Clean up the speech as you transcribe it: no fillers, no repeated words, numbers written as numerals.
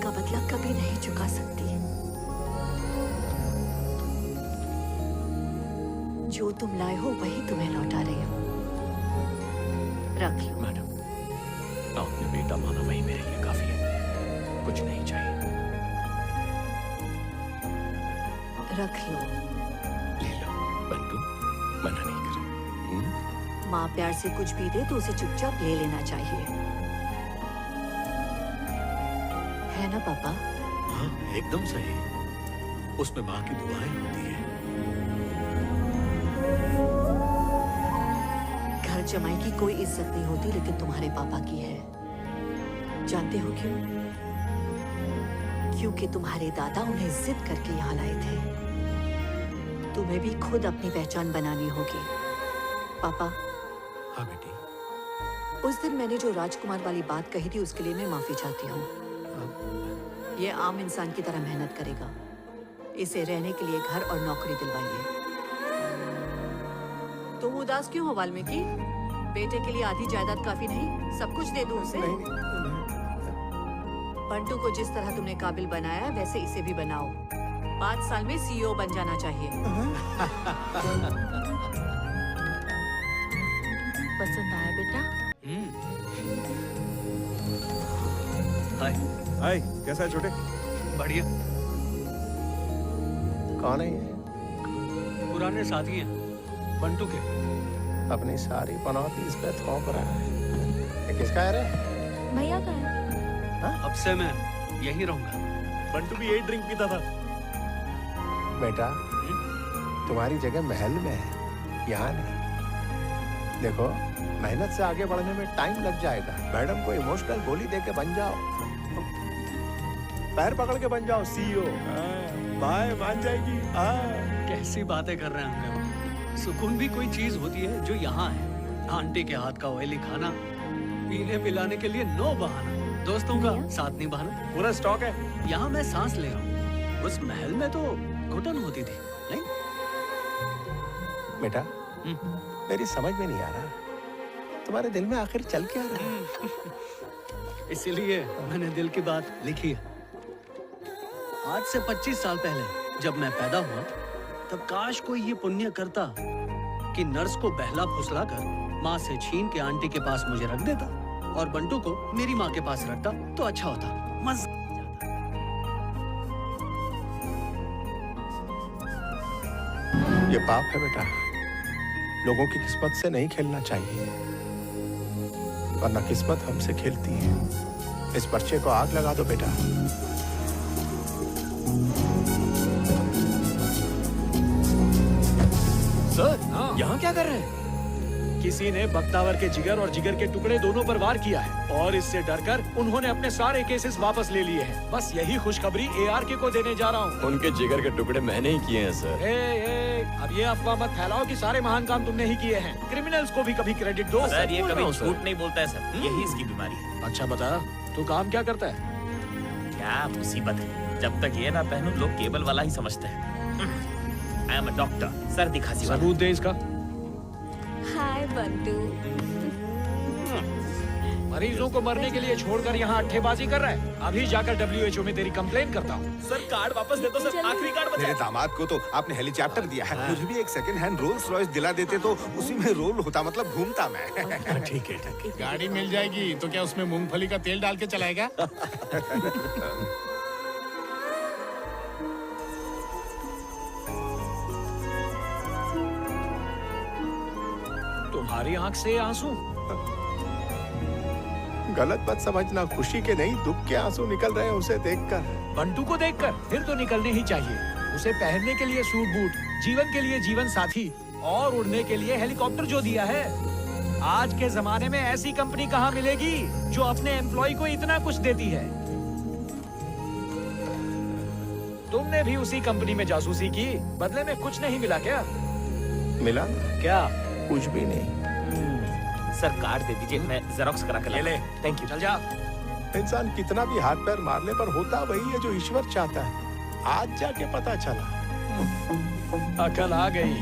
का बदला कभी नहीं चुका सकती। जो तुम लाए हो वही तुम्हें लौटा रही हो। रख लो। मैडम, आपने बेटा माना वही मेरे लिए काफी है, कुछ नहीं चाहिए। रख लो। ले लो बंटू, मना नहीं करो। माँ प्यार से कुछ भी दे तो उसे चुपचाप ले लेना चाहिए, है ना पापा? हाँ, एकदम सही। उसमें माँ की दुआएं होती है। घर जमाई की कोई इज्जत नहीं होती, लेकिन तुम्हारे पापा की है। जानते हो क्यों? क्योंकि तुम्हारे दादा उन्हें जिद करके यहाँ लाए थे। तुम्हें भी खुद अपनी पहचान बनानी होगी। पापा। हाँ बेटी। उस दिन मैंने जो राजकुमार वाली बात कही थी उसके लिए मैं माफी चाहती हूँ। ये आम इंसान की तरह मेहनत करेगा। इसे रहने के लिए घर और नौकरी दिलवाइए। तुम उदास क्यों हो वाल्मीकि? बेटे के लिए आधी जायदाद काफी नहीं? सब कुछ दे दूं उसे? बंटू को जिस तरह तुमने काबिल बनाया वैसे इसे भी बनाओ। 5 साल में सीईओ बन जाना चाहिए। पसंद आया बेटा? हाय। हाय, कैसा है छोटे? बढ़िया। कौन है ये? पुराने साथी हैं, बंटू के। अपनी सारी पनौती इस पे थोप रहा है। ये किसका है रे? भैया का है। अब से मैं यहीं रहूंगा। बंटू भी यही ड्रिंक पीता था। बेटा, तुम्हारी जगह महल में है, यहाँ नहीं। देखो, मेहनत से आगे बढ़ने में टाइम लग जाएगा। मैडम को इमोशनल गोली देके बन जाओ, पैर पकड़ के बन जाओ सीईओ। बाय मान जाएगी। कैसी बातें कर रहे हैं अंकल? सुकून भी कोई चीज होती है जो यहाँ है। आंटी के हाथ का ऑयली खाना, पीने पिलाने के लिए नो बहाना, दोस्तों का साथ नहीं बहाना, पूरा स्टॉक है। यहाँ मैं सांस ले रहा हूँ। उस महल में तो घुटन होती थी, नहीं? बेटा, मेरी समझ में नहीं आ रहा, तुम्हारे दिल में आखिर चल क्या रहा है? इसीलिए मैंने दिल की बात लिखी है। आज से 25 साल पहले जब मैं पैदा हुआ, तब काश कोई ये पुण्य करता कि नर्स को बहला फुसला कर माँ से छीन के आंटी के पास मुझे रख देता और बंटू को मेरी माँ के पास रखता तो अच्छा होता। मजा आ जाता। ये पाप है बेटा, लोगों की किस्मत से नहीं खेलना चाहिए, वरना किस्मत हमसे खेलती है। इस पर्चे को आग लगा दो बेटा। सर, यहाँ क्या कर रहे हैं? किसी ने बख्तावर के जिगर और जिगर के टुकड़े दोनों पर वार किया है और इससे डरकर उन्होंने अपने सारे केसेस वापस ले लिए हैं। बस यही खुशखबरी ARK को देने जा रहा हूँ। उनके जिगर के टुकड़े मैंने ही किए हैं सर। अब ये अफवाह मत फैलाओ कि सारे महान काम तुमने ही किए हैं। क्रिमिनल्स को भी कभी क्रेडिट दो। सर ये कभी झूठ नहीं बोलता है सर, यही इसकी बीमारी है। अच्छा बता, तू काम क्या करता है? क्या मुसीबत है, जब तक ये ना पहनूं लोग केबल वाला ही समझते हैं। आई एम अ डॉक्टर, सर्दी खांसी वाला। सबूत दे इसका। हाय बंटू। मरीजों को मरने के लिए छोड़कर यहाँ अट्ठेबाजी कर रहा है। अभी जाकर WHO में तेरी कंप्लेन करता हूँ। सर कार्ड वापस दे दो सर, आखिरी कार्ड बचा मेरे दामाद को तो आपने हेलीकॉप्टर दिया है, मुझे भी एक सेकंड हैंड रोल्स रॉयस दिला देते तो उसी में रोल होता, मतलब घूमता मैं। ठीक है। गाड़ी मिल जाएगी तो क्या उसमें मूंगफली का तेल डाल के चलाएगा? तुम्हारी आंख से आंसू? गलत मत समझना, खुशी के नहीं दुख के आंसू निकल रहे हैं उसे देखकर। बंटू को देखकर? फिर तो निकलने ही चाहिए। उसे पहनने के लिए सूट बूट, जीवन के लिए जीवन साथी और उड़ने के लिए हेलीकॉप्टर जो दिया है। आज के जमाने में ऐसी कंपनी कहाँ मिलेगी जो अपने एम्प्लॉय को इतना कुछ देती है। तुमने भी उसी कंपनी में जासूसी की, बदले में कुछ नहीं मिला क्या? मिला क्या? कुछ भी नहीं। सर कार्ड दे दीजिए, मैं जेरोक्स करा कर ले। Thank you. चल जा। इंसान कितना भी हाथ पैर मारने पर होता वही है जो ईश्वर चाहता है। आज जाके पता चला। अकल आ गई।